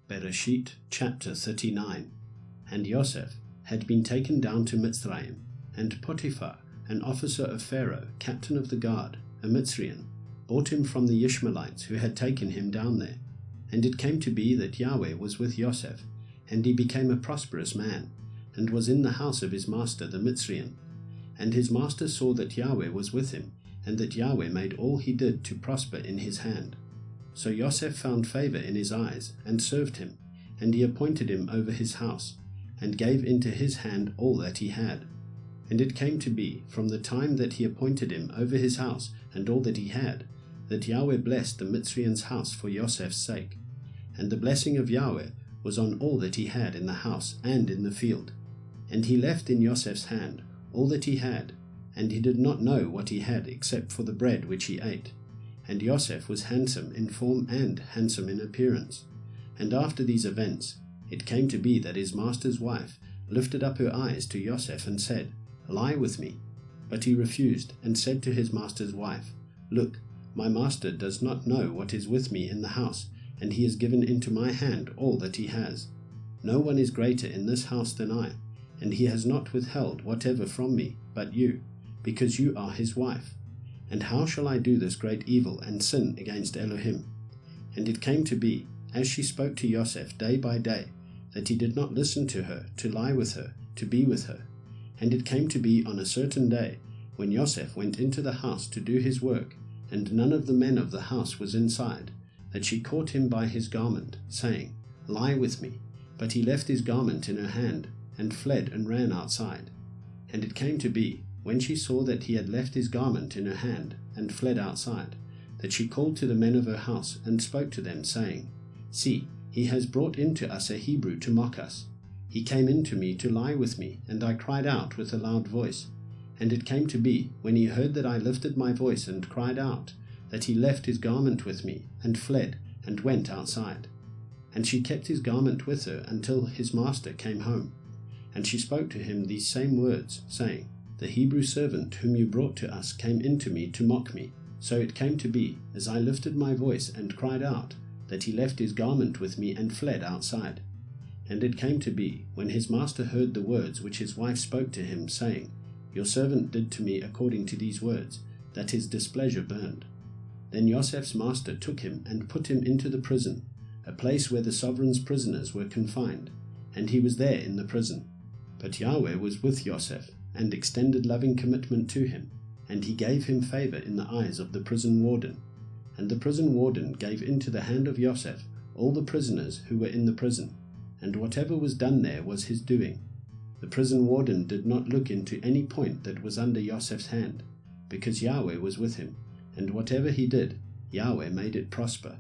Berěshith chapter 39. And Yosef had been taken down to Mitzrayim, and Potiphar, an officer of Pharaoh, captain of the guard, a Mitzraim, bought him from the Ishmaelites who had taken him down there. And it came to be that Yahweh was with Yosef, and he became a prosperous man, and was in the house of his master the Mitzraim. And his master saw that Yahweh was with him, and that Yahweh made all he did to prosper in his hand. So Yosef found favor in his eyes, and served him, and he appointed him over his house, and gave into his hand all that he had. And it came to be, from the time that he appointed him over his house and all that he had, that Yahweh blessed the Mitzraim's house for Yosef's sake. And the blessing of Yahweh was on all that he had in the house and in the field. And he left in Yosef's hand all that he had, and he did not know what he had except for the bread which he ate. And Yosef was handsome in form and handsome in appearance. And after these events, it came to be that his master's wife lifted up her eyes to Yosef and said, "Lie with me." But he refused, and said to his master's wife, "Look, my master does not know what is with me in the house, and he has given into my hand all that he has. No one is greater in this house than I, and he has not withheld whatever from me but you, because you are his wife. And how shall I do this great evil and sin against Elohim?" And it came to be, as she spoke to Yosef day by day, that he did not listen to her, to lie with her, to be with her. And it came to be on a certain day, when Yosef went into the house to do his work, and none of the men of the house was inside, that she caught him by his garment, saying, "Lie with me." But he left his garment in her hand, and fled and ran outside. And it came to be, when she saw that he had left his garment in her hand, and fled outside, that she called to the men of her house, and spoke to them, saying, "See, he has brought into us a Hebrew to mock us. He came in to me to lie with me, and I cried out with a loud voice. And it came to be, when he heard that I lifted my voice and cried out, that he left his garment with me, and fled, and went outside. And she kept his garment with her until his master came home. And she spoke to him these same words, saying, "The Hebrew servant whom you brought to us came in to me to mock me. So it came to be, as I lifted my voice and cried out, that he left his garment with me and fled outside." And it came to be, when his master heard the words which his wife spoke to him, saying, "Your servant did to me according to these words," that his displeasure burned. Then Yosef's master took him and put him into the prison, a place where the sovereign's prisoners were confined, and he was there in the prison. But Yahweh was with Yosef, and extended loving commitment to him, and he gave him favor in the eyes of the prison warden. And the prison warden gave into the hand of Yosef all the prisoners who were in the prison, and whatever was done there was his doing. The prison warden did not look into any point that was under Yosef's hand, because Yahweh was with him, and whatever he did, Yahweh made it prosper.